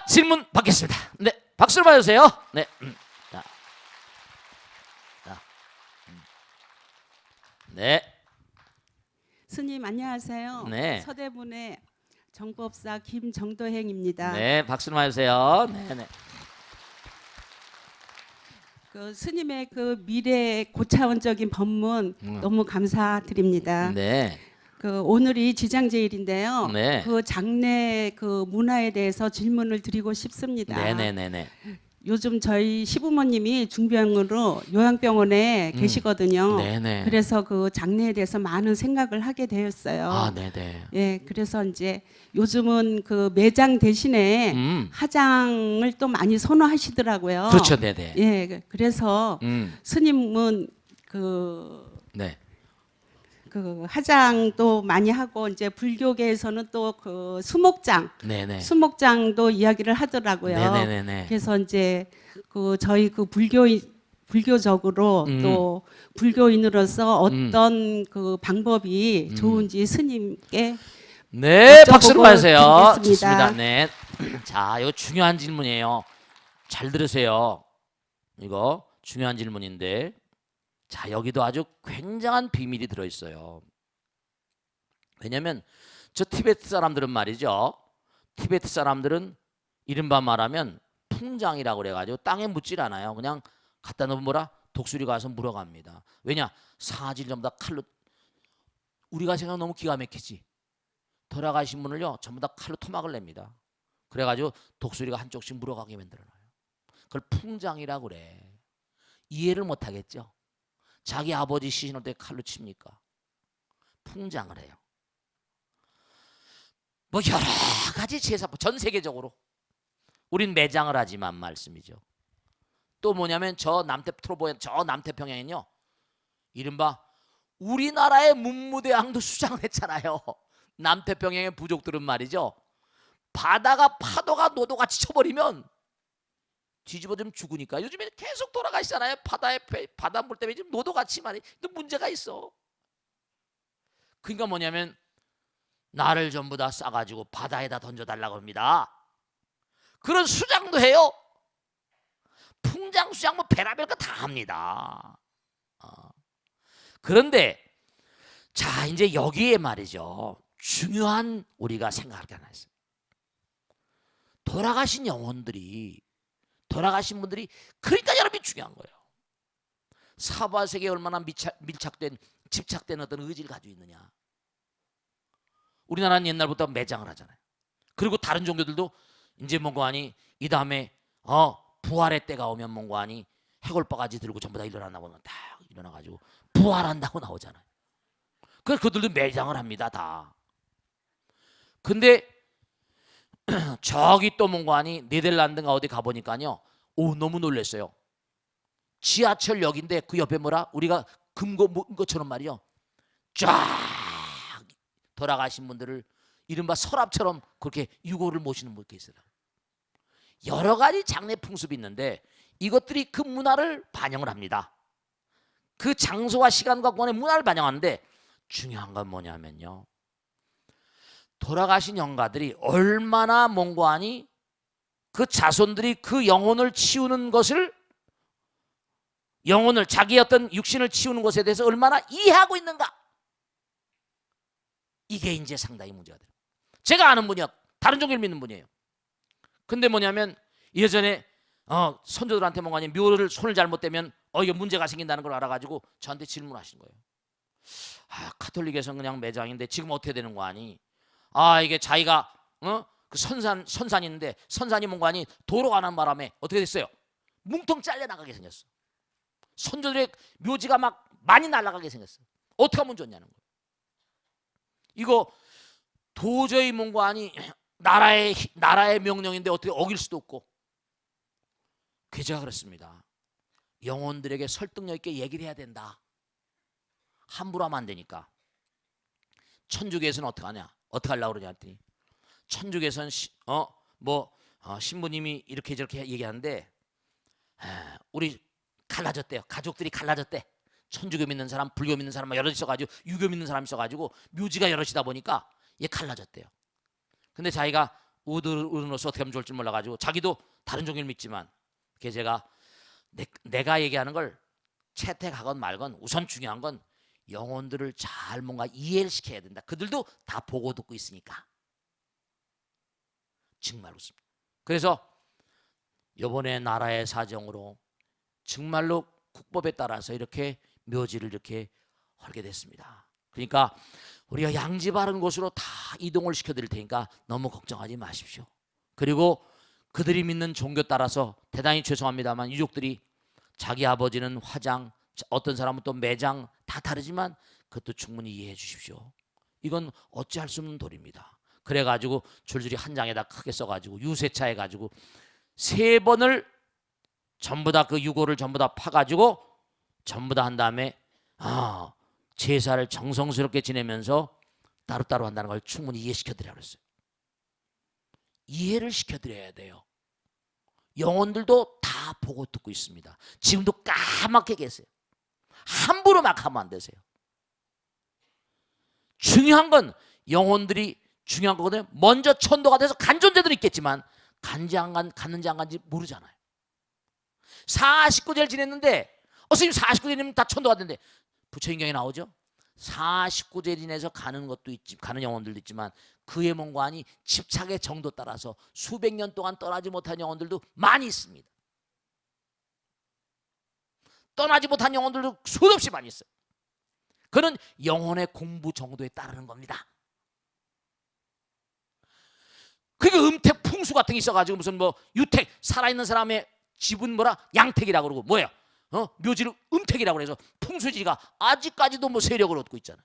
질문 받겠습니다. 네, 박수를 받으세요. 네, 자, 자, 네, 스님 안녕하세요. 네. 서대문의 정법사 김정도행입니다. 네, 박수를 받으세요. 네, 네. 그 스님의 그 미래 고차원적인 법문 너무 감사드립니다. 네, 그 오늘이 지장제일인데요. 네. 그 장례 그 문화에 대해서 질문을 드리고 싶습니다. 네, 네, 네, 네. 요즘 저희 시부모님이 중병으로 요양병원에 계시거든요. 네, 네. 그래서 그 장례에 대해서 많은 생각을 하게 되었어요. 아, 네, 네. 예, 그래서 이제 요즘은 그 매장 대신에 화장을 또 많이 선호하시더라고요. 그렇죠, 네, 네. 예, 그래서 스님은 그 네, 화장도 많이 하고 이제 불교계에서는 또 그 수목장, 네, 네. 수목장도 이야기를 하더라고요. 네, 네, 네, 네. 그래서 이제 그 저희 그 불교적으로 또 불교인으로서 어떤 그 방법이 좋은지 스님께 네, 여쭤보고 박수를 받으세요. 드리겠습니다. 좋습니다. 네. 자, 이거 중요한 질문이에요. 잘 들으세요. 이거 중요한 질문인데, 자, 여기도 아주 굉장한 비밀이 들어 있어요. 왜냐면 저 티베트 사람들은 말이죠. 티베트 사람들은 이른바 말하면 풍장이라고 그래가지고 땅에 묻질 않아요. 그냥 갖다 놓으면 뭐라 독수리 가서 물어갑니다. 왜냐? 사질 전부 다 칼로. 우리가 생각 너무 기가 막히지. 돌아가신 분을요 전부 다 칼로 토막을 냅니다. 그래가지고 독수리가 한쪽씩 물어가게 만들어놔요. 그걸 풍장이라고 그래. 이해를 못하겠죠. 자기 아버지 시신을 때 칼로 칩니까? 풍장을 해요. 뭐 여러 가지 제사법 전 세계적으로 우린 매장을 하지만 말씀이죠. 또 뭐냐면 저 남태평양엔요 이른바 우리나라의 문무대왕도 수장을 했잖아요. 남태평양의 부족들은 말이죠. 바다가 파도가 노도같이 쳐버리면 뒤집어지면 죽으니까 요즘에 계속 돌아가시잖아요. 바닷물 때문에 지금 노도같이 말이 또 문제가 있어. 그러니까 뭐냐면 나를 전부 다 싸가지고 바다에다 던져달라고 합니다. 그런 수장도 해요. 풍장 수장 뭐 별의별 거 다 합니다. 그런데 자 이제 여기에 말이죠. 중요한 우리가 생각할 게 하나 있어요. 돌아가신 영혼들이 돌아가신 분들이 그러니까 여러분이 중요한 거예요. 사바세계에 얼마나 집착된 어떤 의지를 가지고 있느냐. 우리나라는 옛날부터 매장을 하잖아요. 그리고 다른 종교들도 이제 뭔가 하니 이 다음에 부활의 때가 오면 뭔가 하니 해골바가지 들고 전부 다 일어난다고 딱 일어나가지고 부활한다고 나오잖아요. 그래서 그들도 매장을 합니다 다. 근데 저기 또 뭔가 하니 네덜란드가 어디 가보니까요 너무 놀랐어요. 지하철역인데 그 옆에 뭐라 우리가 금고 모은 것처럼 말이요 쫙 돌아가신 분들을 이른바 서랍처럼 그렇게 유골을 모시는 분이 있어요. 여러 가지 장례 풍습이 있는데 이것들이 그 문화를 반영을 합니다. 그 장소와 시간과 공간의 문화를 반영하는데 중요한 건 뭐냐면요. 돌아가신 영가들이 얼마나 몽고하니 그 자손들이 그 영혼을 치우는 것을 영혼을 자기의 어떤 육신을 치우는 것에 대해서 얼마나 이해하고 있는가. 이게 이제 상당히 문제가 돼요. 제가 아는 분이요. 다른 종교를 믿는 분이에요. 근데 뭐냐면 예전에 선조들한테 뭔가 묘를 손을 잘못대면 이게 문제가 생긴다는 걸 알아가지고 저한테 질문하신 거예요. 카톨릭에서는 그냥 매장인데 지금 어떻게 되는 거 아니? 이게 자기가 그 선산이 있는데 선산이 뭔가 아니 도로가 나는 바람에 어떻게 됐어요? 뭉텅 잘려나가게 생겼어. 선조들의 묘지가 막 많이 날아가게 생겼어. 어떻게 하면 좋냐는 거예요. 이거 도저히 뭔가 아니 나라의 명령인데 어떻게 어길 수도 없고. 제가 그렇습니다. 영혼들에게 설득력 있게 얘기를 해야 된다. 함부로 하면 안 되니까. 천주교에서는 어떻게 하냐? 어떻게 하려고 그러냐 했더니 천주교에서는 신부님이 이렇게 저렇게 얘기하는데 우리 갈라졌대요. 가족들이 갈라졌대. 천주교 믿는 사람, 불교 믿는 사람 여럿이 있어가지고 유교 믿는 사람이 있어가지고 묘지가 여럿이다 보니까 얘 갈라졌대요. 근데 자기가 의원으로서 어떻게 하면 좋을지 몰라가지고 자기도 다른 종교를 믿지만 그게 제가 내가 얘기하는 걸 채택하건 말건 우선 중요한 건 영혼들을 잘 뭔가 이해를 시켜야 된다. 그들도 다 보고 듣고 있으니까. 정말 그렇습니다. 그래서 이번에 나라의 사정으로 정말로 국법에 따라서 이렇게 묘지를 이렇게 헐게 됐습니다. 그러니까 우리가 양지 바른 곳으로 다 이동을 시켜드릴 테니까 너무 걱정하지 마십시오. 그리고 그들이 믿는 종교 따라서 대단히 죄송합니다만 유족들이 자기 아버지는 화장, 어떤 사람은 또 매장 다 다르지만 그것도 충분히 이해해 주십시오. 이건 어찌할 수 없는 도리입니다. 그래가지고 줄줄이 한 장에다 크게 써가지고 유세차 해가지고 3번을 전부 다 그 유골을 전부 다 파가지고 전부 다 한 다음에 제사를 정성스럽게 지내면서 따로따로 한다는 걸 충분히 이해시켜드리라고 그랬어요. 이해를 시켜드려야 돼요. 영혼들도 다 보고 듣고 있습니다. 지금도 까맣게 계세요. 함부로 막 하면 안 되세요. 중요한 건 영혼들이 중요한 거거든요. 먼저 천도가 돼서 간 존재들은 있겠지만 갔는지 안 간지 모르잖아요. 49제를 지냈는데 스님 49제면 다 천도가 된대. 부처인경에 나오죠. 49제 지내서 가는 것도 있지, 가는 영혼들도 있지만 그의 몸관이 집착의 정도 따라서 수백 년 동안 떠나지 못한 영혼들도 많이 있습니다. 떠나지 못한 영혼들도 수없이 많이 있어요. 그는 영혼의 공부 정도에 따르는 겁니다. 그게 음택 풍수 같은 게 있어가지고 무슨 뭐 유택, 살아있는 사람의 집은 뭐라 양택이라고 그러고 뭐예요? 묘지를 음택이라고 해서 풍수지가 아직까지도 뭐 세력을 얻고 있잖아요.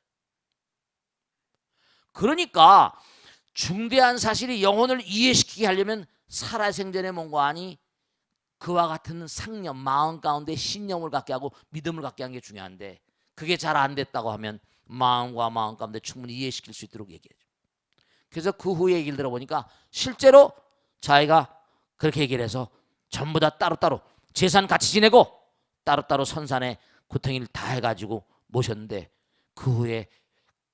그러니까 중대한 사실이 영혼을 이해시키게 하려면 살아생전의 몸관이 그와 같은 상념, 마음 가운데 신념을 갖게 하고 믿음을 갖게 하는 게 중요한데 그게 잘 안 됐다고 하면 마음과 마음 가운데 충분히 이해시킬 수 있도록 얘기해줘. 그래서 그 후에 얘기를 들어보니까 실제로 자기가 그렇게 얘기를 해서 전부 다 따로따로 재산 같이 지내고 따로따로 선산에 고탱이를 다 해가지고 모셨는데 그 후에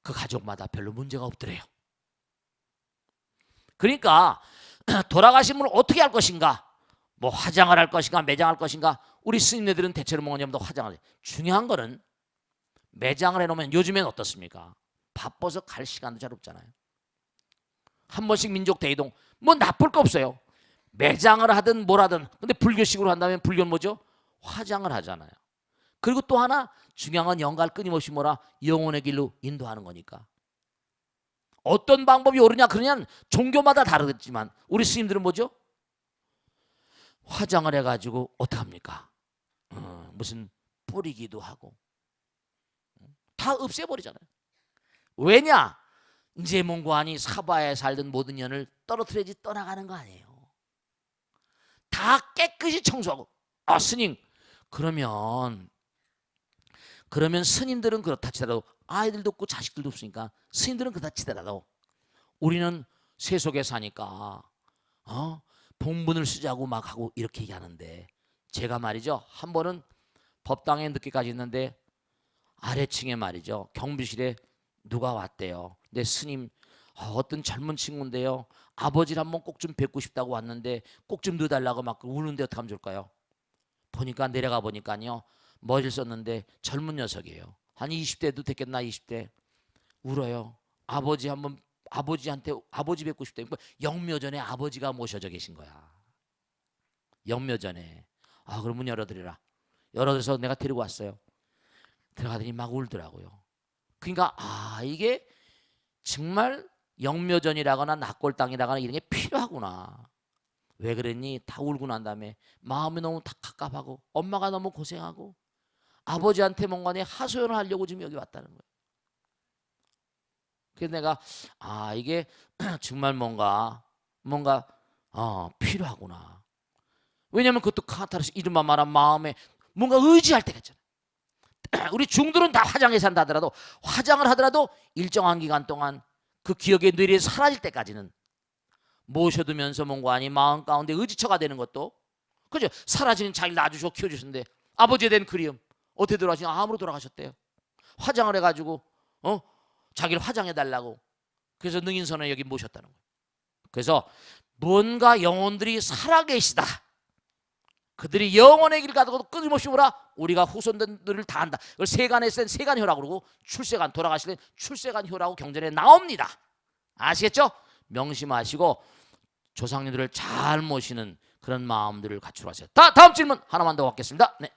그 가족마다 별로 문제가 없더래요. 그러니까 돌아가신 분을 어떻게 할 것인가, 뭐 화장을 할 것인가 매장할 것인가, 우리 스님네들은 대체로 뭐냐면 화장을 해요. 중요한 거는 매장을 해놓으면 요즘엔 어떻습니까? 바빠서 갈 시간도 잘 없잖아요. 한 번씩 민족 대이동 뭐 나쁠 거 없어요. 매장을 하든 뭘 하든. 근데 불교식으로 한다면 불교는 뭐죠? 화장을 하잖아요. 그리고 또 하나 중요한 건 영가를 끊임없이 뭐라 영혼의 길로 인도하는 거니까. 어떤 방법이 옳으냐 그러냐는 종교마다 다르겠지만 우리 스님들은 뭐죠? 화장을 해가지고 어떡합니까? 무슨 뿌리기도 하고 다 없애버리잖아요. 왜냐? 이제 몸관이 사바에 살던 모든 년을 떨어뜨려야지 떠나가는 거 아니에요. 다 깨끗이 청소하고. 스님 그러면 스님들은 그렇다 치더라도 아이들도 없고 자식들도 없으니까 스님들은 그렇다 치더라도 우리는 세속에 사니까 본분을 쓰자고 막 하고 이렇게 얘기하는데 제가 말이죠 한 번은 법당에 늦게까지 있는데 아래층에 말이죠 경비실에 누가 왔대요. 근데 스님 어떤 젊은 친구인데요 아버지를 한번 꼭 좀 뵙고 싶다고 왔는데 꼭 좀 넣어달라고 막 우는데 어떻게 하면 좋을까요? 보니까 내려가 보니까요 머리를 썼는데 젊은 녀석이에요. 한 20대도 됐겠나 20대. 울어요. 아버지한테 아버지 뵙고 싶다. 영묘전에 아버지가 모셔져 계신 거야. 영묘전에. 그럼 문 열어드리라. 열어드려서 내가 데리고 왔어요. 들어가더니 막 울더라고요. 그러니까 이게 정말 영묘전이라거나 낙골당이라거나 이런 게 필요하구나. 왜 그랬니? 다 울고 난 다음에 마음이 너무 갑갑하고 엄마가 너무 고생하고 아버지한테 뭔가 하소연을 하려고 지금 여기 왔다는 거예요. 그래서 내가 이게 정말 뭔가 필요하구나. 왜냐하면 그것도 카타르시 이름만 말한 마음에 뭔가 의지할 때가 있잖아요. 우리 중들은 다 화장에 산다 하더라도 화장을 하더라도 일정한 기간 동안 그 기억의 뇌리에 사라질 때까지는 모셔두면서 뭔가 아니 마음 가운데 의지처가 되는 것도 그죠? 사라지는 자기를 낳아주시고 키워주셨는데 아버지에 대한 그리움 어떻게 돌아가시냐? 암으로 돌아가셨대요. 화장을 해가지고 자기를 화장해달라고 그래서 능인선에 여기 모셨다는 거예요. 그래서 뭔가 영혼들이 살아계시다. 그들이 영원의 길 가다가도 끊임없이 오라. 우리가 후손들을 다 한다. 그걸 세간에 쓴 세간효라고 그러고 출세간 돌아가실 때 출세간효라고 경전에 나옵니다. 아시겠죠? 명심하시고 조상님들을 잘 모시는 그런 마음들을 갖추러 하세요. 다음 질문 하나만 더 받겠습니다. 네.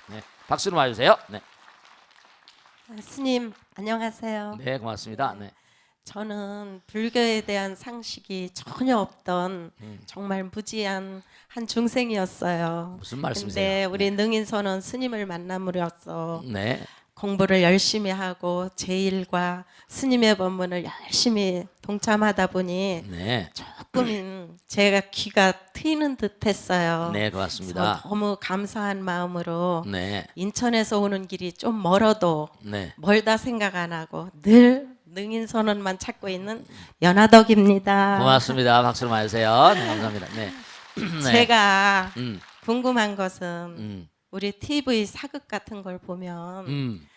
네. 박수로 맞으세요. 네. 스님 안녕하세요. 네, 고맙습니다. 네. 저는 불교에 대한 상식이 전혀 없던 정말 무지한 한 중생이었어요. 무슨 근데 말씀이세요? 우리 능인선원 스님을 만남으로써 네. 공부를 열심히 하고 제일과 스님의 법문을 열심히 동참하다 보니 네. 조금은 제가 귀가 트이는 듯했어요. 네, 그래서 고맙습니다. 너무 감사한 마음으로 네. 인천에서 오는 길이 좀 멀어도 네. 멀다 생각 안 하고 늘 능인선언만 찾고 있는 연화덕입니다. 고맙습니다. 박수로 맞으세요. 네, 감사합니다. 네. 네. 제가 음. 궁금한 것은 음. 우리 TV 사극 같은 걸 보면 음.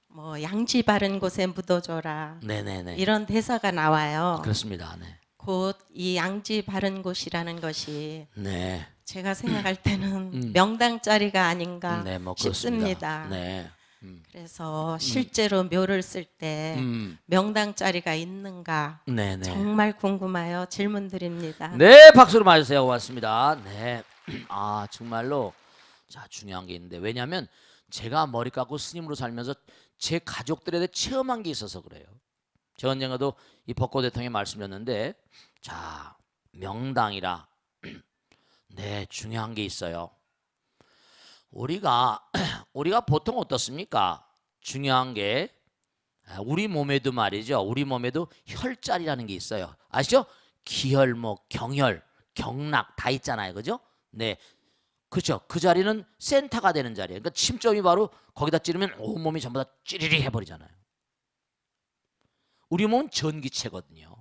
뭐 양지 바른 곳에 묻어줘라 네, 네, 네. 이런 대사가 나와요. 그렇습니다. 네. 곧 이 양지 바른 곳이라는 것이 네. 제가 생각할 때는 명당 자리가 아닌가 네, 뭐 싶습니다. 그렇습니다. 네. 그래서 실제로 묘를 쓸 때 명당 자리가 있는가 네, 네. 정말 궁금해요. 질문 드립니다. 네, 박수로 맞으세요. 고맙습니다. 네. 아, 정말로 자, 중요한 게 있는데 왜냐하면 제가 머리 깎고 스님으로 살면서 제 가족들에 대해 체험한 게 있어서 그래요. 저 언젠가도 이 벚꽃 대통령이 말씀드렸는데 자, 명당이라 네, 중요한 게 있어요. 우리가 보통 어떻습니까? 중요한 게 우리 몸에도 말이죠. 우리 몸에도 혈자리라는 게 있어요. 아시죠? 기혈, 뭐 경혈, 경락 다 있잖아요. 그죠? 네. 그렇죠. 그 자리는 센터가 되는 자리예요. 그러니까 침점이 바로 거기다 찌르면 온몸이 전부 다 찌리리 해버리잖아요. 우리 몸은 전기체거든요.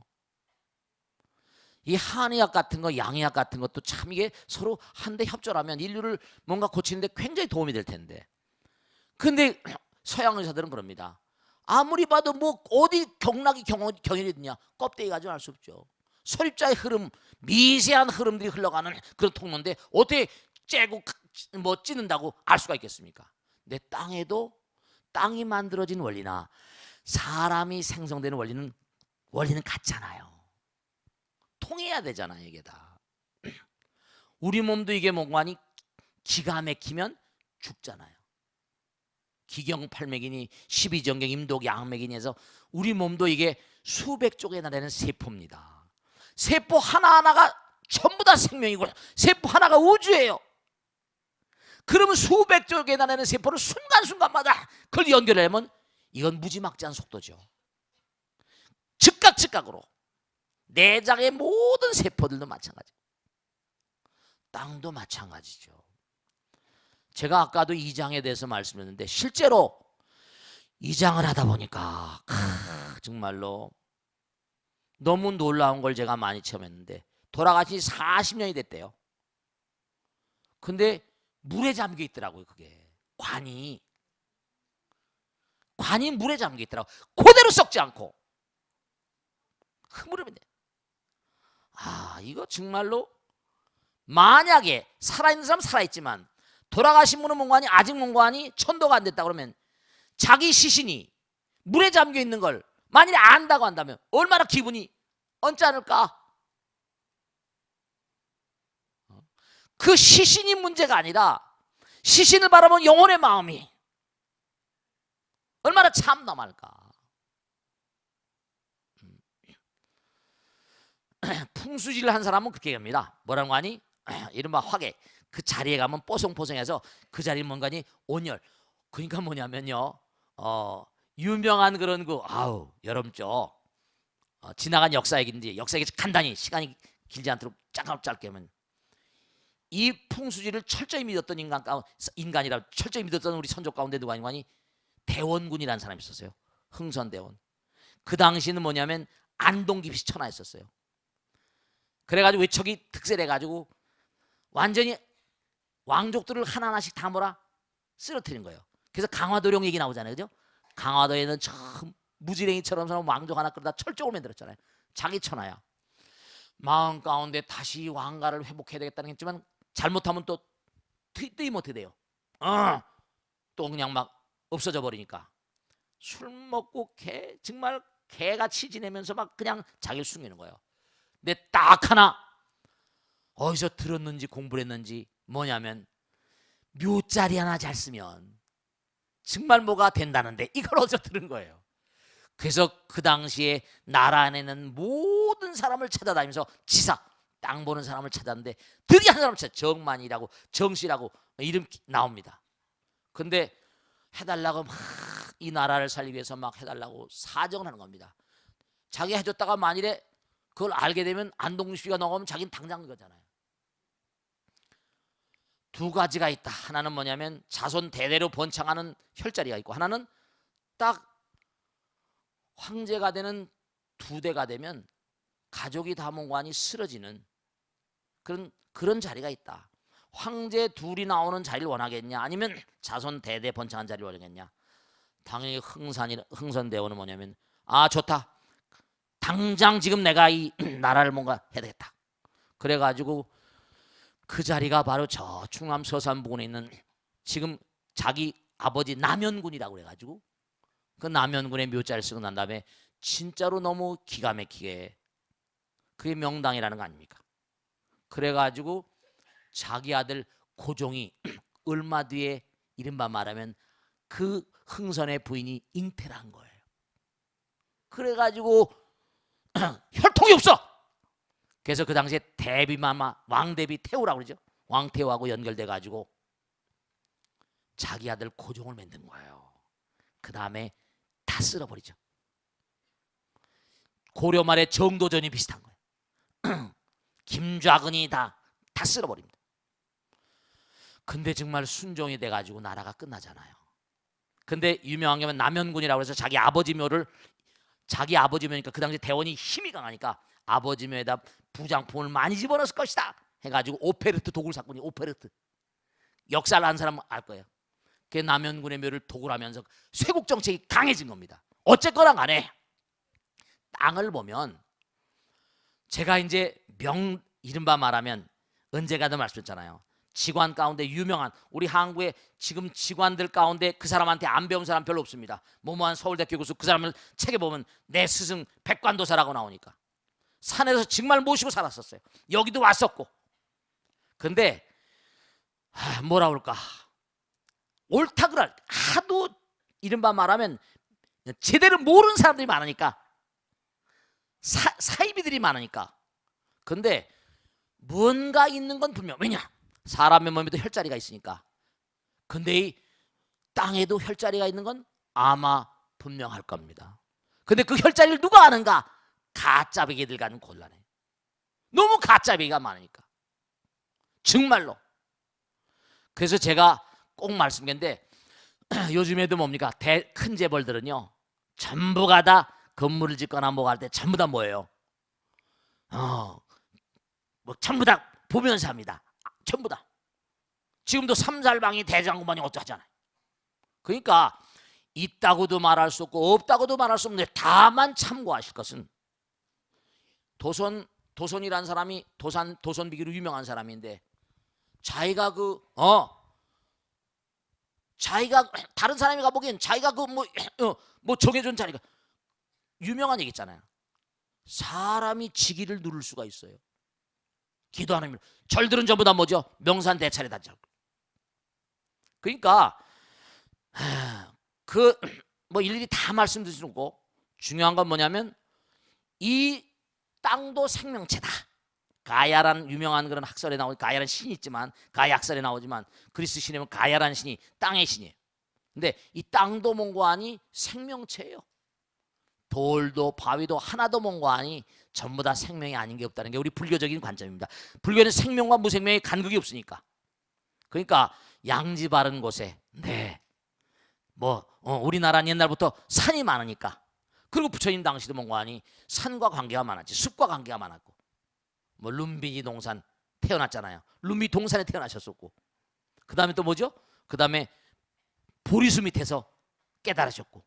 이 한의학 같은 거, 양의학 같은 것도 참 이게 서로 한데 협조하면 인류를 뭔가 고치는데 굉장히 도움이 될 텐데. 근데 서양 의사들은 그럽니다. 아무리 봐도 뭐 어디 경락이 경혈이 있냐? 껍데기 가지고 알 수 없죠. 설입자의 흐름, 미세한 흐름들이 흘러가는 그런 통로인데 어떻게 째고 뭐 찌는다고 알 수가 있겠습니까? 내 땅에도 땅이 만들어진 원리나 사람이 생성되는 원리는 같잖아요. 통해야 되잖아요, 이게 다. 우리 몸도 이게 뭔가니 기가 막히면 죽잖아요. 기경팔맥이니 십이정경 임독 양맥이니 해서 우리 몸도 이게 수백 쪽에나 되는 세포입니다. 세포 하나하나가 전부 다 생명이고 세포 하나가 우주예요. 그러면 수백 쪽에나 되는 세포를 순간순간마다 그걸 연결하려면 이건 무지막지한 속도죠. 즉각으로 내장의 모든 세포들도 마찬가지. 땅도 마찬가지죠. 제가 아까도 이장에 대해서 말씀드렸는데 실제로 이장을 하다 보니까 정말로 너무 놀라운 걸 제가 많이 체험했는데 돌아가신 지 40년이 됐대요. 근데 물에 잠겨 있더라고요. 그게 관이 물에 잠겨 있더라고. 그대로 썩지 않고 흐물음인데 이거 정말로 만약에 살아있는 사람 살아있지만 돌아가신 분은 뭔가니 아직 뭔가니 천도가 안 됐다 그러면 자기 시신이 물에 잠겨 있는 걸 만일에 안다고 한다면 얼마나 기분이 언짢을까? 그 시신이 문제가 아니라 시신을 바라본 영혼의 마음이 얼마나 참담할까? 풍수질을 한 사람은 그렇게 합니다. 뭐라는 거 아니? 이른바 화계. 그 자리에 가면 뽀송뽀송해서 그 자리에 뭔가니 온열. 그러니까 뭐냐면요. 유명한 그런 여름죠. 지나간 역사 얘기인데 역사 얘기 간단히 시간이 길지 않도록 짧게 하면 이 풍수지를 철저히 믿었던 인간이라 철저히 믿었던 우리 선조 가운데 누가 있냐니 대원군이라는 사람이 있었어요. 흥선대원. 그 당시는 뭐냐면 안동깁시 천하였었어요. 그래가지고 외척이 득세해가지고 완전히 왕족들을 하나하나씩 다 쓰러뜨린 거예요. 그래서 강화도령 얘기 나오잖아요. 그죠? 강화도에는 참 무지랭이처럼 사람 왕족 하나 끌다 철종을 만들었잖아요. 자기 천하야. 마음 가운데 다시 왕가를 회복해야 되겠다는 게 있지만 잘못하면 또 뜨임 어떻게 돼요? 또 그냥 막 없어져 버리니까 술 먹고 정말 개같이 지내면서 막 그냥 자기를 숨기는 거예요. 근데 딱 하나 어디서 들었는지 공부를 했는지 뭐냐면 묘자리 하나 잘 쓰면 정말 뭐가 된다는데 이걸 어디서 들은 거예요. 그래서 그 당시에 나라 안에는 모든 사람을 찾아다니면서 지사 땅 보는 사람을 찾았는데 드디어 한 사람을 찾아. 정만이라고 정씨라고 이름 나옵니다. 근데 해달라고 막 이 나라를 살리기 위해서 막 해달라고 사정을 하는 겁니다. 자기 해줬다가 만일에 그걸 알게 되면 안동시비가 나오면 자기는 당장 그거잖아요. 두 가지가 있다. 하나는 뭐냐면 자손 대대로 번창하는 혈자리가 있고, 하나는 딱 황제가 되는 두 대가 되면 가족이 다 몽관이 쓰러지는 그런 자리가 있다. 황제 둘이 나오는 자리를 원하겠냐, 아니면 자손 대대 번창한 자리를 원하겠냐. 당연히 흥선대원은 뭐냐면 좋다. 당장 지금 내가 이 나라를 뭔가 해야 되겠다. 그래가지고 그 자리가 바로 저 충남 서산 부근에 있는 지금 자기 아버지 남현군이라고 그래가지고 그 남현군의 묘자를 쓰고 난 다음에 진짜로 너무 기가 막히게 그게 명당이라는 거 아닙니까? 그래가지고 자기 아들 고종이 얼마 뒤에 이른바 말하면 그 흥선의 부인이 잉태를 한 거예요. 그래가지고 혈통이 없어. 그래서 그 당시에 대비마마 왕대비 태우라고 그러죠. 왕태우하고 연결돼가지고 자기 아들 고종을 만든 거예요. 그 다음에 다 쓸어버리죠. 고려 말에 정도전이 비슷한 거예요. 김좌근이 다 쓸어버립니다. 근데 정말 순종이 돼가지고 나라가 끝나잖아요. 근데 유명한 게 남현군이라고 해서 자기 아버지 묘를, 자기 아버지 묘니까 그 당시 대원이 힘이 강하니까 아버지 묘에다 부장품을 많이 집어넣을 것이다 해가지고 오페르트 도굴 사건이, 오페르트 역사를 아는 사람은 알 거예요. 그 남현군의 묘를 도굴하면서 쇄국 정책이 강해진 겁니다. 어쨌거나 간에 땅을 보면 제가 이제 이른바 말하면 언제가도 말씀드렸잖아요. 직관 가운데 유명한 우리 한국의 지금 직관들 가운데 그 사람한테 안 배운 사람 별로 없습니다. 뭐뭐한 서울대학교 교수, 그 사람을 책에 보면 내 스승 백관도사라고 나오니까 산에서 정말 모시고 살았었어요. 여기도 왔었고. 근데 뭐라 그럴까, 옳다 그럴 하도 이른바 말하면 제대로 모르는 사람들이 많으니까, 사이비들이 많으니까. 근데 뭔가 있는 건 분명. 왜냐? 사람의 몸에도 혈자리가 있으니까. 근데 이 땅에도 혈자리가 있는 건 아마 분명할 겁니다. 근데 그 혈자리를 누가 아는가? 가짜배기들 가는 곤란해. 너무 가짜배기가 많으니까. 정말로. 그래서 제가 꼭 말씀드렸는데 요즘에도 뭡니까? 큰 재벌들은요 전부가 다 건물을 짓거나 뭐 할 때 전부 다 뭐예요? 뭐 전부 다 보면서 합니다. 전부 다. 지금도 삼살방이 대장군만이 어쩌잖아요. 그러니까 있다고도 말할 수 없고 없다고도 말할 수 없는데, 다만 참고하실 것은 도선이라는 사람이 도선비기로 유명한 사람인데, 자기가 자기가 다른 사람이 가보기엔 자기가 뭐 정해준 자리가 유명한 얘기 있잖아요. 사람이 지기를 누를 수가 있어요. 기도하는 절들은 전부 다 뭐죠? 명산대찰에다. 그러니까 뭐 일일이 다 말씀드릴 수 없고, 중요한 건 뭐냐면 이 땅도 생명체다. 가야라는 유명한 그런 학설에 나오는 가야라는 신이 있지만, 가야 학설에 나오지만 그리스 신이면 가야라는 신이 땅의 신이에요. 근데 이 땅도 뭔가 아니 생명체예요. 돌도 바위도 하나도 뭔가 아니 전부 다 생명이 아닌 게 없다는 게 우리 불교적인 관점입니다. 불교는 생명과 무생명의 간극이 없으니까. 그러니까 양지 바른 곳에 우리나라는 옛날부터 산이 많으니까, 그리고 부처님 당시도 뭔가 아니 산과 관계가 많았지, 숲과 관계가 많았고, 뭐 룸비니 동산 태어났잖아요. 룸비 동산에 태어나셨었고, 그 다음에 또 뭐죠? 그 다음에 보리수 밑에서 깨달으셨고,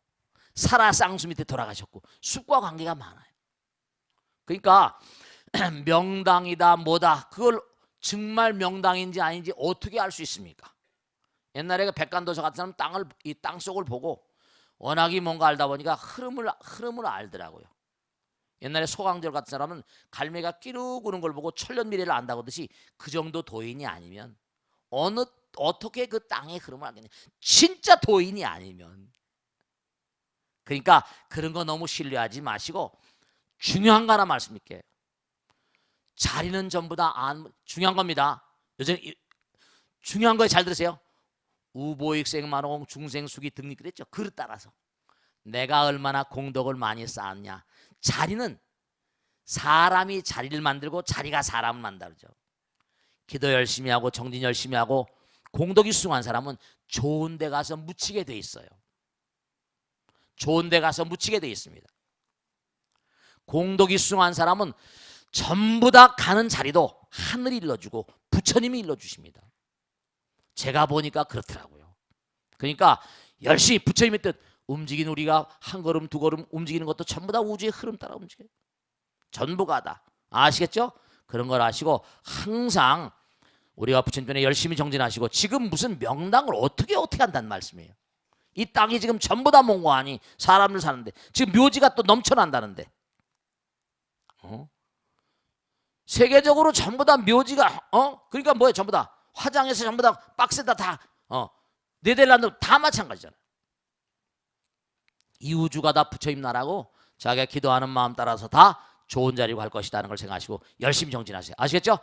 사라 쌍수 밑에 돌아가셨고, 숲과 관계가 많아요. 그러니까 명당이다 뭐다 그걸 정말 명당인지 아닌지 어떻게 알 수 있습니까? 옛날에 그 백간도서 같은 사람은 땅을 이 땅속을 보고 워낙이 뭔가 알다 보니까 흐름을 알더라고요. 옛날에 소강절 같은 사람은 갈매가 끼룩 우는 걸 보고 천년 미래를 안다고 하듯이 그 정도 도인이 아니면 어떻게 그 땅의 흐름을 알겠냐. 진짜 도인이 아니면. 그러니까 그런 거 너무 신뢰하지 마시고 중요한 거 하나 말씀드릴게요. 자리는 전부 다 중요한 겁니다. 요즘 중요한 거에 잘 들으세요. 우보익생 만홍 중생수기 등립 그랬죠. 그릇 따라서 내가 얼마나 공덕을 많이 쌓았냐. 자리는 사람이 자리를 만들고 자리가 사람을 만들죠. 기도 열심히 하고 정진 열심히 하고 공덕이 숭한 사람은 좋은 데 가서 묻히게 돼 있어요. 좋은 데 가서 묻히게 돼 있습니다. 공덕이 숭한 사람은 전부 다 가는 자리도 하늘이 일러주고 부처님이 일러주십니다. 제가 보니까 그렇더라고요. 그러니까 열심히 부처님의 뜻 움직인 우리가 한 걸음 두 걸음 움직이는 것도 전부 다 우주의 흐름 따라 움직여요. 전부가 다 아시겠죠? 그런 걸 아시고 항상 우리가 부처님 전에 열심히 정진하시고 지금 무슨 명당을 어떻게 한다는 말씀이에요. 이 땅이 지금 전부 다 몽고하니 사람들 사는데 지금 묘지가 또 넘쳐난다는데 세계적으로 전부 다 묘지가 그러니까 뭐예요? 전부 다 화장에서 전부 다 박스에다 다 네덜란드 다 마찬가지잖아요. 이 우주가 다 부처님 나라고 자기가 기도하는 마음 따라서 다 좋은 자리로 갈 것이라는 걸 생각하시고 열심히 정진하세요. 아시겠죠?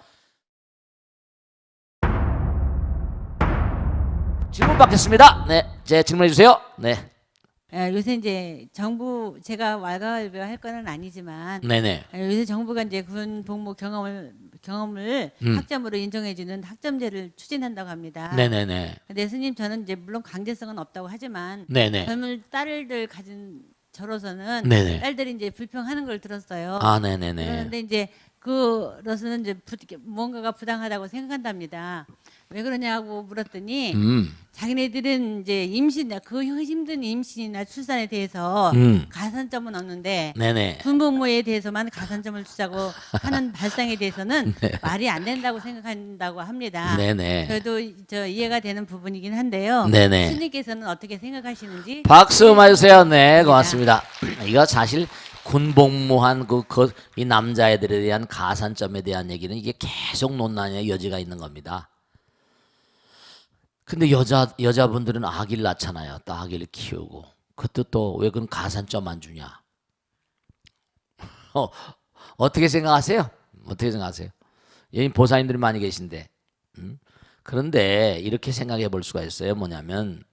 질문 받겠습니다. 네, 제 질문해 주세요. 네. 요새 이제 정부 제가 왈가왈부할 건 아니지만 네네. 요새 정부가 이제 군 복무 경험을 학점으로 인정해주는 학점제를 추진한다고 합니다. 네네네. 근데 스님 저는 이제 물론 강제성은 없다고 하지만 네네. 젊은 딸들 가진 저로서는 네네. 딸들이 이제 불평하는 걸 들었어요. 아, 네네네. 그런데 이제 그로서는 이제 뭔가가 부당하다고 생각한답니다. 왜 그러냐고 물었더니 자기네들은 이제 임신 그 힘든 임신이나 출산에 대해서 가산점은 없는데 네네. 군복무에 대해서만 가산점을 주자고 하는 발상에 대해서는 네. 말이 안 된다고 생각한다고 합니다. 네네. 그래도 저 이해가 되는 부분이긴 한데요. 네네. 스님께서는 어떻게 생각하시는지 박수 맞으세요. 네, 고맙습니다. 이거 사실 군복무한 이 남자애들에 대한 가산점에 대한 얘기는 이게 계속 논란의 여지가 있는 겁니다. 근데 여자분들은 아기를 낳잖아요. 또 아기를 키우고 그것도 또 왜 그런 가산점 안 주냐? 어떻게 생각하세요? 어떻게 생각하세요? 여기 보살님들이 많이 계신데 그런데 이렇게 생각해 볼 수가 있어요. 뭐냐면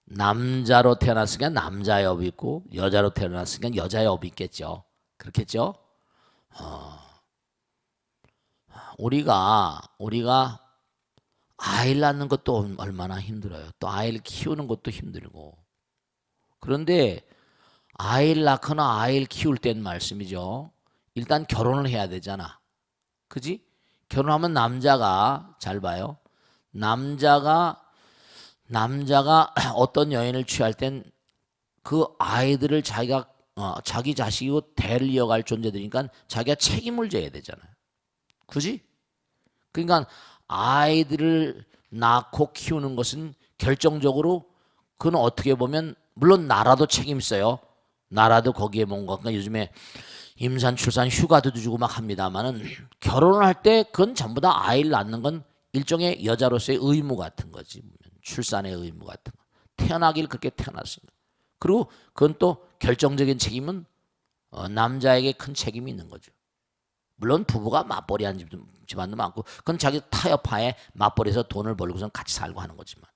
남자로 태어났으니까 남자의 업이 있고 여자로 태어났으니까 여자의 업이 있겠죠. 그렇겠죠? 우리가 아이를 낳는 것도 얼마나 힘들어요. 또 아이를 키우는 것도 힘들고. 그런데 아이를 낳거나 아이를 키울 땐 말씀이죠. 일단 결혼을 해야 되잖아. 그지? 결혼하면 남자가 잘 봐요. 남자가 어떤 여인을 취할 땐 그 아이들을 자기가 자기 자식이고 대를 이어갈 존재들이니까 자기가 책임을 져야 되잖아요. 그지? 그러니까 아이들을 낳고 키우는 것은 결정적으로 그건 어떻게 보면 물론 나라도 책임 있어요. 나라도 거기에 뭔가 그러니까 요즘에 임산 출산 휴가도 주고 막 합니다만은 결혼을 할 때 그건 전부 다 아이를 낳는 건 일종의 여자로서의 의무 같은 거지. 출산의 의무 같은 거. 태어나길 그렇게 태어났습니다. 그리고 그건 또 결정적인 책임은 남자에게 큰 책임이 있는 거죠. 물론 부부가 맞벌이하는 집안도 많고 그건 자기 타협하에 맞벌이해서 돈을 벌고선 같이 살고 하는 거지만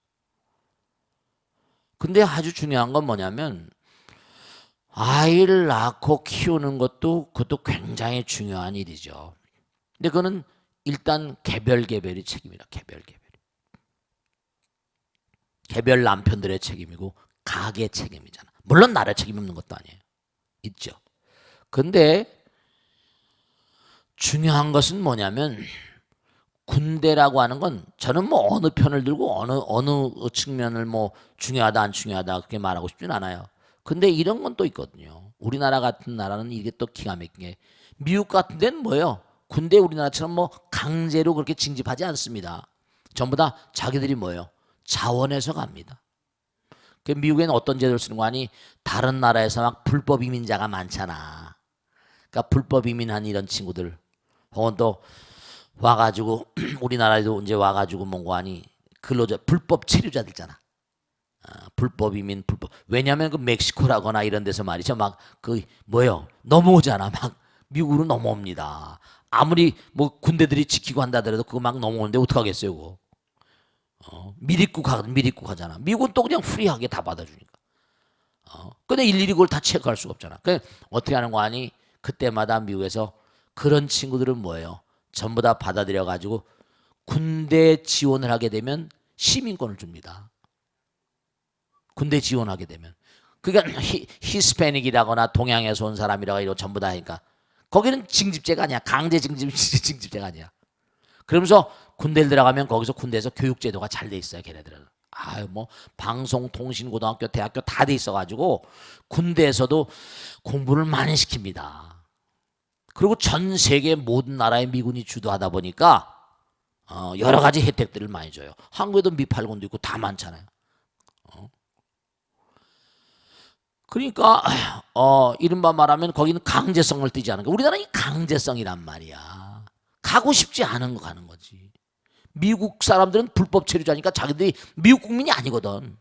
근데 아주 중요한 건 뭐냐면 아이를 낳고 키우는 그것도 굉장히 중요한 일이죠. 근데 그거는 일단 개별이 책임이라 개별 남편들의 책임이고 가게 책임이잖아. 물론 나라의 책임 없는 것도 아니에요. 있죠. 근데 중요한 것은 뭐냐면 군대라고 하는 건 저는 뭐 어느 편을 들고 어느 측면을 뭐 중요하다 안 중요하다 그렇게 말하고 싶진 않아요. 근데 이런 건 또 있거든요. 우리나라 같은 나라는 이게 또 기가 막힌 게 미국 같은 데는 뭐예요? 군대 우리나라처럼 뭐 강제로 그렇게 징집하지 않습니다. 전부 다 자기들이 뭐예요? 자원해서 갑니다. 그 미국에는 어떤 제도를 쓰는 거 아니? 다른 나라에서 막 불법 이민자가 많잖아. 그러니까 불법 이민한 이런 친구들 혹은 또 와가지고 우리나라에도 이제 와가지고 뭔가 하니 근로자 불법 체류자들 있잖아. 불법 이민 불법 왜냐하면 그 멕시코라거나 이런 데서 말이죠 막 그 뭐요 넘어오잖아. 막 미국으로 넘어옵니다. 아무리 뭐 군대들이 지키고 한다더라도 그거 막 넘어오는데 어떡하겠어요 그거. 미립국 하잖아. 미국은 또 그냥 프리하게 다 받아주니까. 근데 일일이 그걸 다 체크할 수가 없잖아. 그 어떻게 하는 거 아니? 그때마다 미국에서 그런 친구들은 뭐예요? 전부 다 받아들여 가지고 군대 지원을 하게 되면 시민권을 줍니다. 군대 지원하게 되면. 그러니까 히스패닉이라거나 동양에서 온 사람이라고 이런 전부 다 하니까 거기는 징집제가 아니야. 강제 징집제가 아니야. 그러면서 군대를 들어가면 거기서 군대에서 교육제도가 잘 돼 있어요. 걔네들은. 뭐 방송, 통신, 고등학교, 대학교 다 돼 있어가지고 군대에서도 공부를 많이 시킵니다. 그리고 전 세계 모든 나라의 미군이 주도하다 보니까 여러 가지 혜택들을 많이 줘요. 한국에도 미8군도 있고 다 많잖아요. 그러니까 이른바 말하면 거기는 강제성을 띠지 않은 거. 우리나라는 강제성이란 말이야. 가고 싶지 않은 거 가는 거지. 미국 사람들은 불법 체류자니까 자기들이 미국 국민이 아니거든.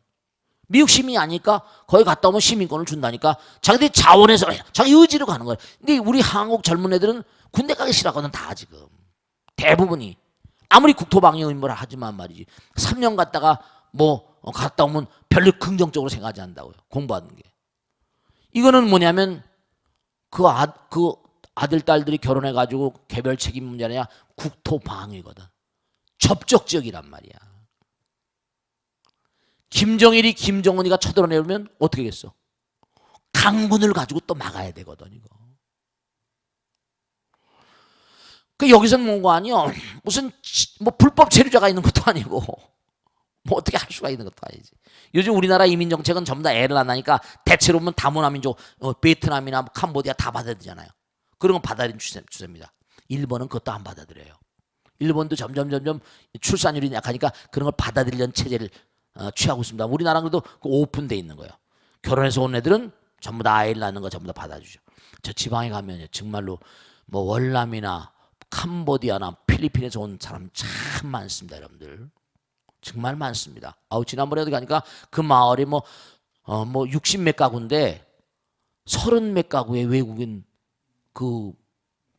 미국 시민이 아니니까 거기 갔다 오면 시민권을 준다니까 자기들이 자원해서 자기 의지로 가는 거야. 근데 우리 한국 젊은 애들은 군대 가기 싫어하거든 다 지금. 대부분이. 아무리 국토방위 의무를 하지만 말이지. 3년 갔다가 뭐 갔다 오면 별로 긍정적으로 생각하지 않는다고요. 공부하는 게. 이거는 뭐냐면 그 아들 딸들이 결혼해가지고 개별 책임 문제 아니라 국토방위거든. 접촉 지역이란 말이야. 김정일이 김정은이가 쳐들어내면 어떻게 하겠어? 강군을 가지고 또 막아야 되거든 이거. 그 여기서는 뭔가 아니요. 무슨 뭐 불법 체류자가 있는 것도 아니고 뭐 어떻게 할 수가 있는 것도 아니지. 요즘 우리나라 이민 정책은 전부 다 애를 안 하니까 대체로 보면 다문화 민족 베트남이나 캄보디아 다 받아들이잖아요. 그런 건 받아들인 추세입니다. 일본은 그것도 안 받아들여요. 일본도 점점 출산율이 약하니까 그런 걸 받아들이려는 체제를 취하고 있습니다. 우리나라는 그래도 오픈돼 있는 거예요. 결혼해서 온 애들은 전부 다 아이를 낳는 거 전부 다 받아주죠. 저 지방에 가면 정말로 뭐 월남이나 캄보디아나 필리핀에서 온 사람 참 많습니다, 여러분들. 정말 많습니다. 지난번에 어디 가니까 그 마을이 뭐 60몇 가구인데 30몇 가구의 외국인 그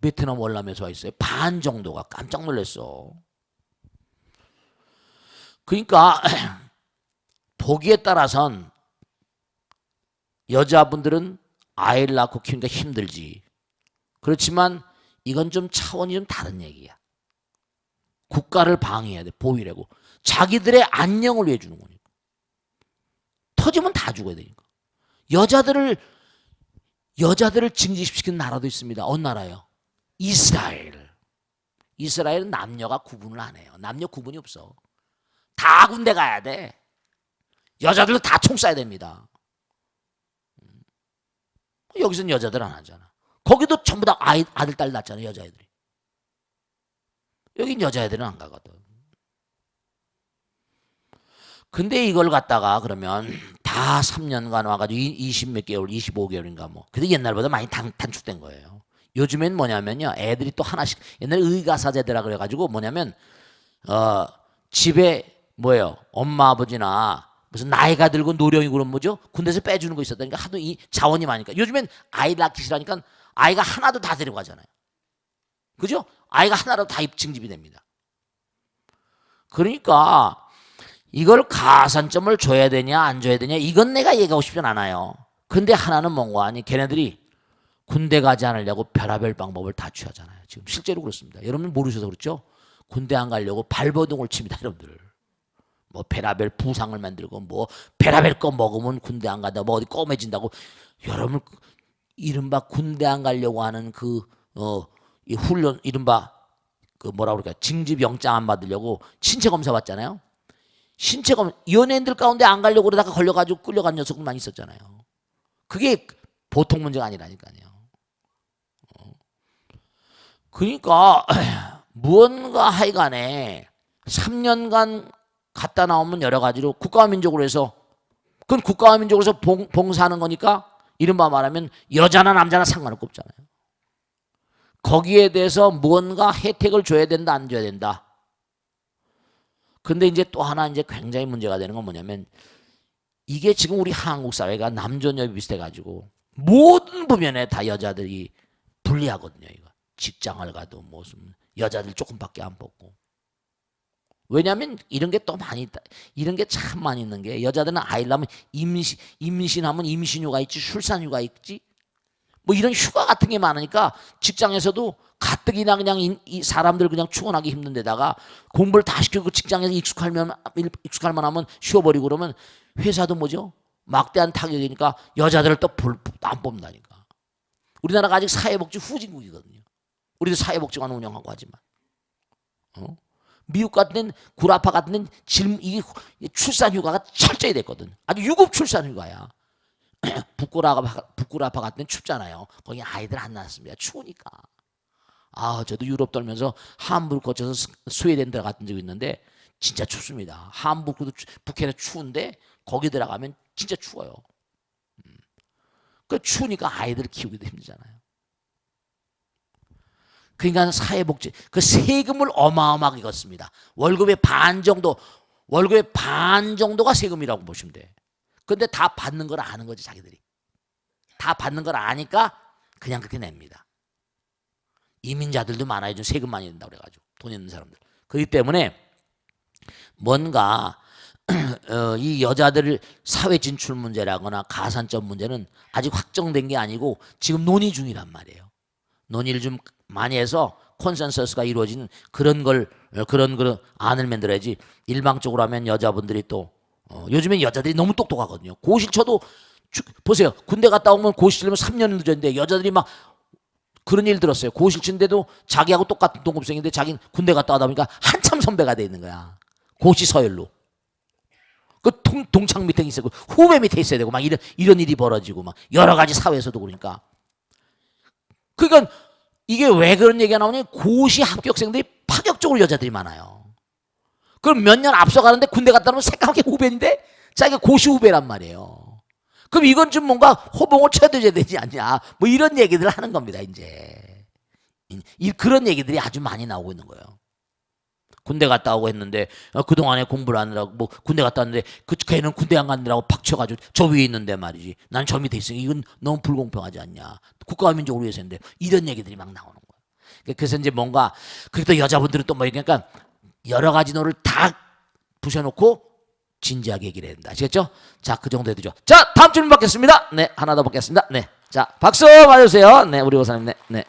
베트남 월남에서 와 있어요. 반 정도가. 깜짝 놀랐어. 그러니까 보기에 따라선 여자분들은 아이를 낳고 키우니까 힘들지. 그렇지만 이건 좀 차원이 좀 다른 얘기야. 국가를 방해해야 돼. 보위라고. 자기들의 안녕을 위해 주는 거니까. 터지면 다 죽어야 되니까. 여자들을 징집시키는 나라도 있습니다. 어느 나라요? 이스라엘. 이스라엘은 남녀가 구분을 안 해요. 남녀 구분이 없어. 다 군대 가야 돼. 여자들도 다 총 쏴야 됩니다. 여기서는 여자들 안 하잖아. 거기도 전부 다 아들, 딸 낳잖아, 여자애들이. 여긴 여자애들은 안 가거든. 근데 이걸 갖다가 그러면 다 3년간 와가지고 20몇 개월, 25개월인가 뭐. 근데 옛날보다 많이 단축된 거예요. 요즘엔 뭐냐면요. 애들이 또 하나씩, 옛날에 의가사제대라 그래가지고 뭐냐면, 집에 뭐예요. 엄마, 아버지나 무슨 나이가 들고 노령이고 그런 뭐죠? 군대에서 빼주는 거 있었다니까 하도 이 자원이 많으니까. 요즘엔 아이 낳기 싫으니까 아이가 하나도 다 데리고 가잖아요. 그죠? 아이가 하나라도 다 징집이 됩니다. 그러니까 이걸 가산점을 줘야 되냐 안 줘야 되냐 이건 내가 얘기하고 싶진 않아요. 근데 하나는 뭔가 아니 걔네들이 군대 가지 않으려고 별의별 방법을 다 취하잖아요. 지금 실제로 그렇습니다. 여러분 모르셔서 그렇죠? 군대 안 가려고 발버둥을 칩니다. 여러분들. 뭐 별의별 부상을 만들고 뭐 별의별 거 먹으면 군대 안 가다 뭐 어디 껌해진다고. 여러분 이른바 군대 안 가려고 하는 이 훈련 이른바 그 뭐라 그럴까 징집 영장 안 받으려고 신체 검사 받잖아요. 신체 검사 연예인들 가운데 안 가려고 그러다가 걸려가지고 끌려간 녀석들 많이 있었잖아요. 그게 보통 문제가 아니라니까요. 그러니까 무언가 하여간에 3년간 갔다 나오면 여러 가지로 국가와 민족으로 해서 그건 국가와 민족으로서 봉사하는 거니까 이른바 말하면 여자나 남자나 상관없잖아요. 거기에 대해서 무언가 혜택을 줘야 된다 안 줘야 된다. 근데 이제 또 하나 이제 굉장히 문제가 되는 건 뭐냐면 이게 지금 우리 한국 사회가 남존여비 비슷해가지고 모든 부면에 다 여자들이 불리하거든요. 이거 직장을 가도 무슨 여자들 조금밖에 안 뽑고. 왜냐하면 이런 게 또 많이 있다. 이런 게 참 많이 있는 게 여자들은 아이를 낳으면 임신하면 임신휴가 있지 출산휴가 있지 뭐 이런 휴가 같은 게 많으니까 직장에서도 가뜩이나 그냥 이 사람들 그냥 충원하기 힘든 데다가 공부를 다 시키고 직장에서 익숙할만 하면 쉬어버리고 그러면 회사도 뭐죠? 막대한 타격이니까 여자들을 또 안 뽑는다니까. 우리나라가 아직 사회복지 후진국이거든요. 우리도 사회복지관 운영하고 하지만 미국 같은 데는 구라파 같은 데는 이게 출산휴가가 철저히 됐거든. 아주 유급 출산휴가야. 북구라파 같은 데는 춥잖아요. 거기 아이들 안 낳았습니다. 추우니까. 아, 저도 유럽 돌면서 함부르크 거쳐서 스웨덴 들어갔던 적이 있는데 진짜 춥습니다. 함부르크도 북해는 추운데 거기 들어가면 진짜 추워요. 그 추우니까 아이들을 키우기도 힘들잖아요. 그러니까 사회복지 그 세금을 어마어마하게 걷습니다. 월급의 반 정도가 세금이라고 보시면 돼. 근데 다 받는 걸 아는 거지 자기들이. 다 받는 걸 아니까 그냥 그렇게 냅니다. 이민자들도 많아요. 좀 세금 많이 낸다고 그래가지고 돈 있는 사람들. 그렇기 때문에 뭔가 이 여자들 사회 진출 문제라거나 가산점 문제는 아직 확정된 게 아니고 지금 논의 중이란 말이에요. 논의를 좀 많이 해서 콘센서스가 이루어지는 그런 안을 만들어야지. 일방적으로 하면 여자분들이 또 요즘엔 여자들이 너무 똑똑하거든요. 고시쳐도 보세요. 군대 갔다 오면 고시치려면 3년 늦었는데 여자들이 막 그런 일 들었어요. 고시친데도 자기하고 똑같은 동급생인데 자기는 군대 갔다 와다 보니까 한참 선배가 돼 있는 거야. 고시 서열로. 그 동창 밑에 있어야 되고 후배 밑에 있어야 되고 막 이런 일이 벌어지고 막 여러 가지 사회에서도 그러니까. 그러니까 이게 왜 그런 얘기가 나오냐면 고시 합격생들이 파격적으로 여자들이 많아요. 그럼 몇 년 앞서가는데 군대 갔다 오면 새까맣게 후배인데 자기가 고시 후배란 말이에요. 그럼 이건 좀 뭔가 호봉을 쳐줘야 되지 않냐 뭐 이런 얘기들을 하는 겁니다. 이제 그런 얘기들이 아주 많이 나오고 있는 거예요. 군대 갔다 오고 했는데 그동안에 공부를 하느라고 뭐 군대 갔다 왔는데 걔는 군대 안 갔느라고 박쳐가지고 저 위에 있는데 말이지 난 저 밑에 있으니 이건 너무 불공평하지 않냐. 국가와 민족을 위해서 했는데 이런 얘기들이 막 나오는 거예요. 그래서 이제 뭔가 그래도 여자분들은 또 뭐 그러니까 여러 가지 노를 다 부셔놓고 진지하게 얘기를 해야 된다. 아시겠죠? 자, 그 정도 해두죠. 자, 다음 질문 받겠습니다. 네, 하나 더 받겠습니다. 네, 자, 박수 맞아주세요. 네, 우리 고사님. 네, 네.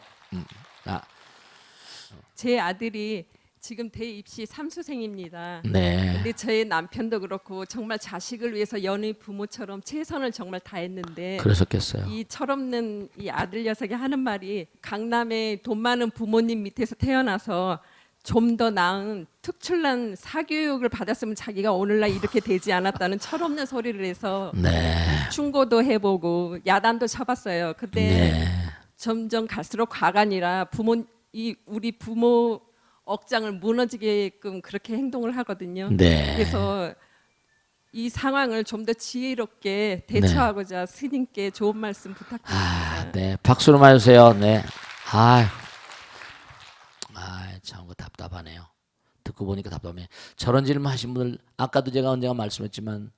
제 아들이 지금 대입시 3수생입니다. 네. 근데 저희 남편도 그렇고 정말 자식을 위해서 연의 부모처럼 최선을 정말 다했는데 그러셨겠어요. 이 철없는 이 아들 녀석이 하는 말이 강남에 돈 많은 부모님 밑에서 태어나서 좀 더 나은 특출난 사교육을 받았으면 자기가 오늘날 이렇게 되지 않았다는 철없는 소리를 해서 네. 충고도 해보고 야단도 쳐봤어요. 근데 네. 점점 갈수록 과간이라 우리 부모 억장을 무너지게끔 그렇게 행동을 하거든요. 네. 그래서 이 상황을 좀 더 지혜롭게 대처하고자 스님께 좋은 말씀 부탁드립니다. 네. 박수로 맞으세요. 네. 참 답답하네요. 듣고 보니까 답답해. 저런 질문 하신 분들 아까도 제가 언젠가 말씀했지만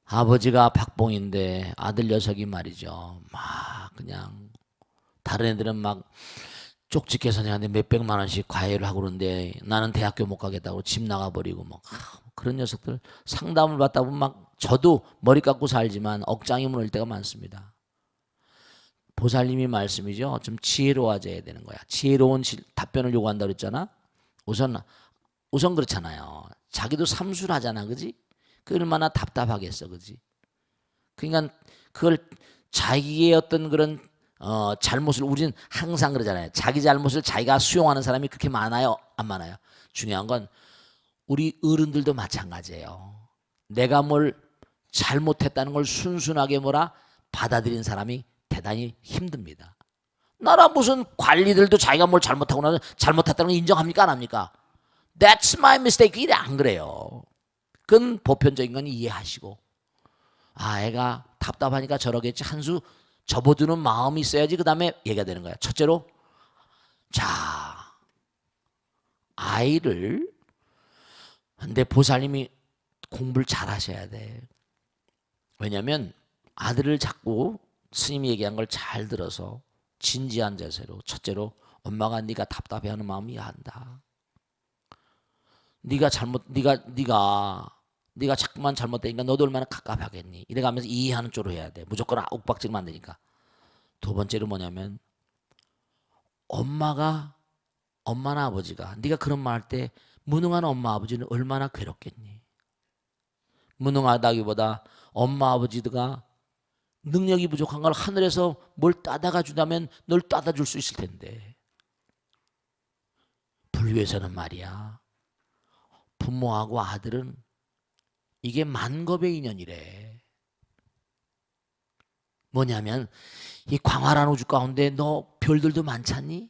아버지가 박봉인데 아들 녀석이 말이죠. 막 그냥 다른 애들은 막 쪽지 계산하는데 몇백만 원씩 과외를 하고 그러는데 나는 대학교 못 가겠다고 집 나가버리고 막 그런 녀석들 상담을 받다 보면 막 저도 머리 깎고 살지만 억장이 무너질 때가 많습니다. 보살님이 말씀이죠. 좀 지혜로워져야 되는 거야. 지혜로운 답변을 요구한다 그랬잖아. 우선 그렇잖아요. 자기도 삼수하잖아, 그지? 그 얼마나 답답하겠어, 그지? 그러니까 그걸 자기의 어떤 그런 잘못을 우리는 항상 그러잖아요. 자기 잘못을 자기가 수용하는 사람이 그렇게 많아요, 안 많아요? 중요한 건 우리 어른들도 마찬가지예요. 내가 뭘 잘못했다는 걸 순순하게 받아들인 사람이 대단히 힘듭니다. 나라 무슨 관리들도 자기가 뭘 잘못하고 나면 잘못했다는 걸 인정합니까? 안 합니까? That's my mistake. 이래 안 그래요. 그건 보편적인 건 이해하시고, 아, 애가 답답하니까 저러겠지 한 수 접어두는 마음이 있어야지 그 다음에 얘기가 되는 거야. 첫째로, 자, 아이를, 근데 보살님이 공부를 잘 하셔야 돼. 왜냐하면 아들을 자꾸 스님이 얘기한 걸 잘 들어서 진지한 자세로, 첫째로 엄마가 네가 답답해하는 마음이 이해한다. 네가 자꾸만 잘못되니까 너도 얼마나 갑갑하겠니? 이래가면서 이해하는 쪽으로 해야 돼. 무조건 욱박지르면 안 되니까. 두 번째로 뭐냐면, 엄마나 아버지가 네가 그런 말 할 때 무능한 엄마 아버지는 얼마나 괴롭겠니? 무능하다기보다 엄마 아버지가 능력이 부족한 걸 하늘에서 뭘 따다가 주다면 널 따다 줄 수 있을 텐데. 불교에서는 말이야, 부모하고 아들은 이게 만겁의 인연이래. 뭐냐면 이 광활한 우주 가운데 너 별들도 많잖니?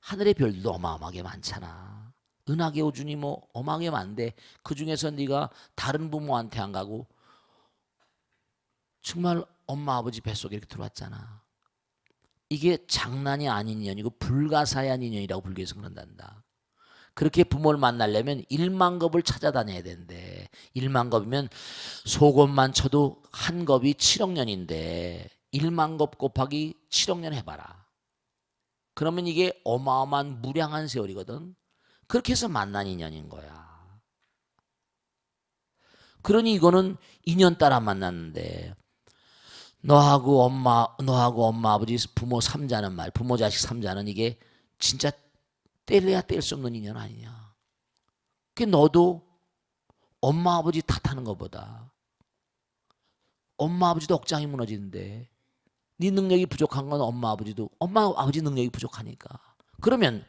하늘의 별들도 어마어마하게 많잖아. 은하계 우주니 뭐 어마어마하게 많은데 그 중에서 네가 다른 부모한테 안 가고 정말 엄마 아버지 뱃속에 이렇게 들어왔잖아. 이게 장난이 아닌 인연이고 불가사의한 인연이라고 불교에서 그런단다. 그렇게 부모를 만나려면 1만 겁을 찾아다녀야 되는데 1만 겁이면 속옷만 쳐도 한 겁이 7억 년인데 1만 겁 곱하기 7억 년 해봐라. 그러면 이게 어마어마한 무량한 세월이거든. 그렇게 해서 만난 인연인 거야. 그러니 이거는 인연 따라 만났는데 너하고 엄마 아버지 부모 삼자는 말, 부모 자식 삼자는 이게 진짜 뗄래야 뗄 수 없는 인연 아니냐. 그 너도 엄마 아버지 탓하는 것보다 엄마 아버지도 억장이 무너지는데 네 능력이 부족한 건 엄마 아버지 능력이 부족하니까. 그러면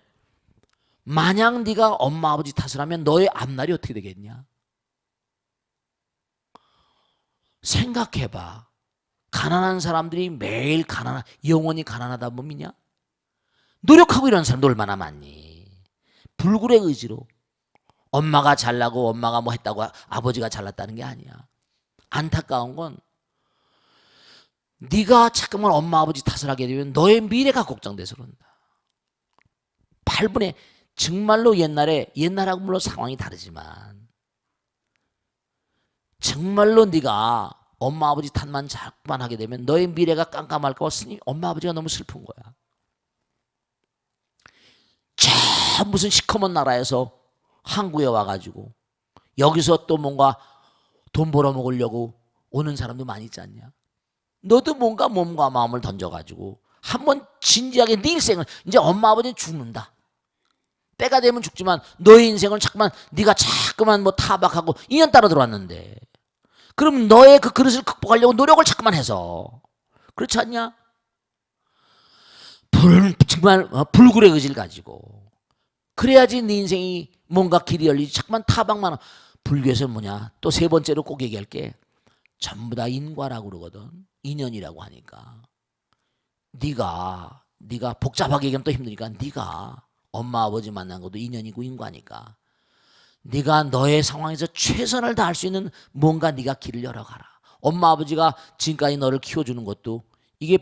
만약 네가 엄마 아버지 탓을 하면 너의 앞날이 어떻게 되겠냐? 생각해봐. 가난한 사람들이 매일 영원히 가난하다 뭐 믿냐? 노력하고 이런 사람도 얼마나 많니? 불굴의 의지로 엄마가 잘나고 엄마가 뭐 했다고 아버지가 잘났다는 게 아니야. 안타까운 건 네가 자꾸만 엄마 아버지 탓을 하게 되면 너의 미래가 걱정돼서 그런다. 8분의 정말로 옛날하고 물론 상황이 다르지만 정말로 네가 엄마 아버지 탓만 자꾸만 하게 되면 너의 미래가 깜깜할까 봐 엄마 아버지가 너무 슬픈 거야. 저 무슨 시커먼 나라에서 한국에 와가지고 여기서 또 뭔가 돈 벌어 먹으려고 오는 사람도 많이 있지 않냐? 너도 뭔가 몸과 마음을 던져가지고 한번 진지하게 네 인생을, 이제 엄마 아버지는 죽는다. 때가 되면 죽지만 너의 인생을 네가 자꾸만 뭐 타박하고 인연 따라 들어왔는데 그럼 너의 그 그릇을 극복하려고 노력을 자꾸만 해서 그렇지 않냐? 정말 불굴의 의지를 가지고 그래야지 네 인생이 뭔가 길이 열리지. 자꾸만 타박만. 불교에서는 뭐냐? 또 세 번째로 꼭 얘기할 게 전부 다 인과라고 그러거든. 인연이라고 하니까 네가 복잡하게 얘기하면 또 힘드니까 네가 엄마 아버지 만난 것도 인연이고 인과니까 네가 너의 상황에서 최선을 다할 수 있는 뭔가 네가 길을 열어가라. 엄마 아버지가 지금까지 너를 키워주는 것도 이게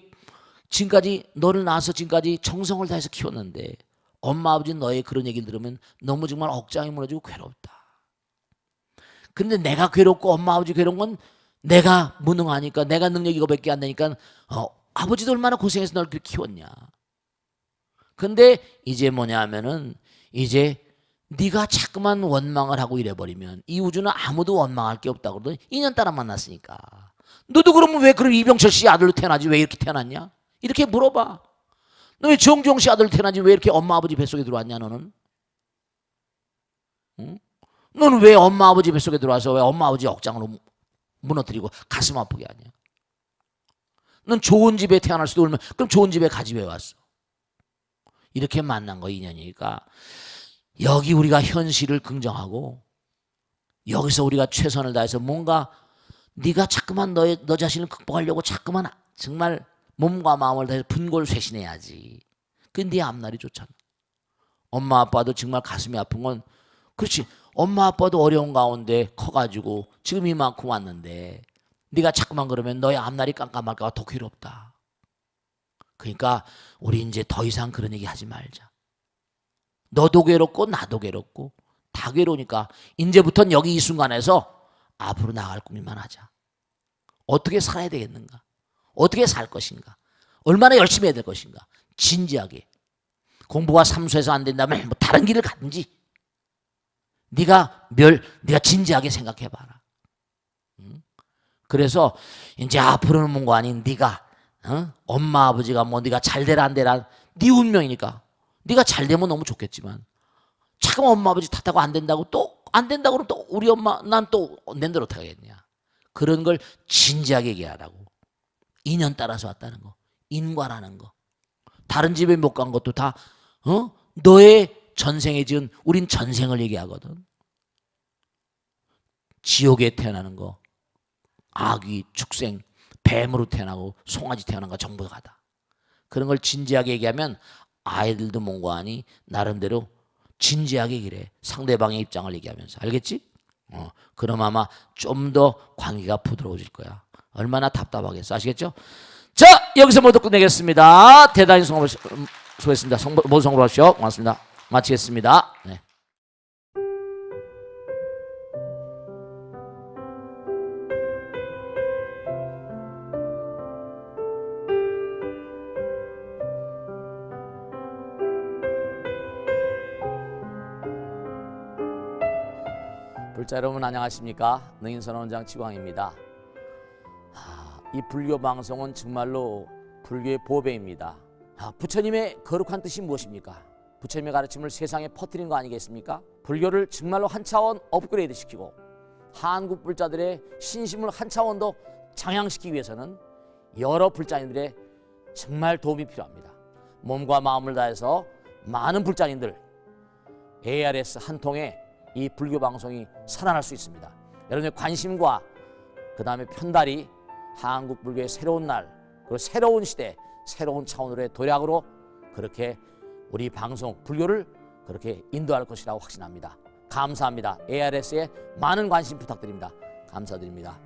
지금까지 너를 낳아서 지금까지 정성을 다해서 키웠는데 엄마 아버지는 너의 그런 얘기를 들으면 너무 정말 억장이 무너지고 괴롭다. 근데 내가 괴롭고 엄마 아버지 괴로운 건 내가 무능하니까, 내가 능력이 이거밖에 안 되니까 아버지도 얼마나 고생해서 널 그렇게 키웠냐. 근데 이제 뭐냐 하면은 이제 네가 자꾸만 원망을 하고 이래버리면 이 우주는 아무도 원망할 게 없다고 그러더니 인연 따라 만났으니까. 너도 그러면 왜 그럼 이병철 씨 아들로 태어나지? 왜 이렇게 태어났냐? 이렇게 물어봐. 너 왜 정주영 씨 아들로 태어나지? 왜 이렇게 엄마 아버지 뱃속에 들어왔냐 너는? 응? 너는 왜 엄마 아버지 뱃속에 들어와서 왜 엄마 아버지 억장으로 무너뜨리고 가슴 아프게 하냐? 넌 좋은 집에 태어날 수도 없으면 그럼 좋은 집에 가지 왜 왔어? 이렇게 만난 거 인연이니까 여기 우리가 현실을 긍정하고 여기서 우리가 최선을 다해서 뭔가 네가 자꾸만 너 자신을 극복하려고 자꾸만 정말 몸과 마음을 다해서 분골 쇄신해야지. 그게 네 앞날이 좋잖아. 엄마 아빠도 정말 가슴이 아픈 건 그렇지. 엄마 아빠도 어려운 가운데 커가지고 지금 이만큼 왔는데 네가 자꾸만 그러면 너의 앞날이 깜깜할까 봐 더 괴롭다. 그러니까 우리 이제 더 이상 그런 얘기 하지 말자. 너도 괴롭고 나도 괴롭고 다 괴로우니까 이제부터는 여기 이 순간에서 앞으로 나갈 꿈만 하자. 어떻게 살아야 되겠는가? 어떻게 살 것인가? 얼마나 열심히 해야 될 것인가? 진지하게. 공부가 삼수해서 안 된다면 뭐 다른 길을 가든지 네가 진지하게 생각해 봐라. 그래서 이제 앞으로는 뭔가 아닌 네가 엄마 아버지가 뭐 네가 잘 되라 안 되라 네 운명이니까 네가 잘 되면 너무 좋겠지만 잠깐 엄마 아버지 탓하고 안 된다고 또 안 된다고 그러면 또 우리 엄마 난 또 낸 대로 어떻게 하겠냐. 그런 걸 진지하게 얘기하라고. 인연 따라서 왔다는 거. 인과라는 거. 다른 집에 못 간 것도 다 너의 전생에 지은 우린 전생을 얘기하거든. 지옥에 태어나는 거. 아귀, 축생, 뱀으로 태어나고 송아지 태어난 거 전부 다다. 그런 걸 진지하게 얘기하면 아이들도 뭔가 하니 나름대로 진지하게 얘기해. 상대방의 입장을 얘기하면서. 알겠지? 그럼 아마 좀 더 관계가 부드러워질 거야. 얼마나 답답하겠어. 아시겠죠? 자, 여기서 모두 끝내겠습니다. 대단히 수고했습니다. 모두 성공하십시오. 고맙습니다. 마치겠습니다. 네. 불자 여러분 안녕하십니까? 능인선원장 지광입니다. 이 불교 방송은 정말로 불교의 보배입니다. 부처님의 거룩한 뜻이 무엇입니까? 부처님의 가르침을 세상에 퍼뜨린 거 아니겠습니까? 불교를 정말로 한 차원 업그레이드 시키고 한국 불자들의 신심을 한 차원 더 장양시키기 위해서는 여러 불자님들의 정말 도움이 필요합니다. 몸과 마음을 다해서 많은 불자님들 ARS 한 통에 이 불교 방송이 살아날 수 있습니다. 여러분의 관심과 그 다음에 편달이 한국 불교의 새로운 날, 그리고 새로운 시대, 새로운 차원으로의 도약으로 그렇게 우리 방송, 불교를 그렇게 인도할 것이라고 확신합니다. 감사합니다. ARS에 많은 관심 부탁드립니다. 감사드립니다.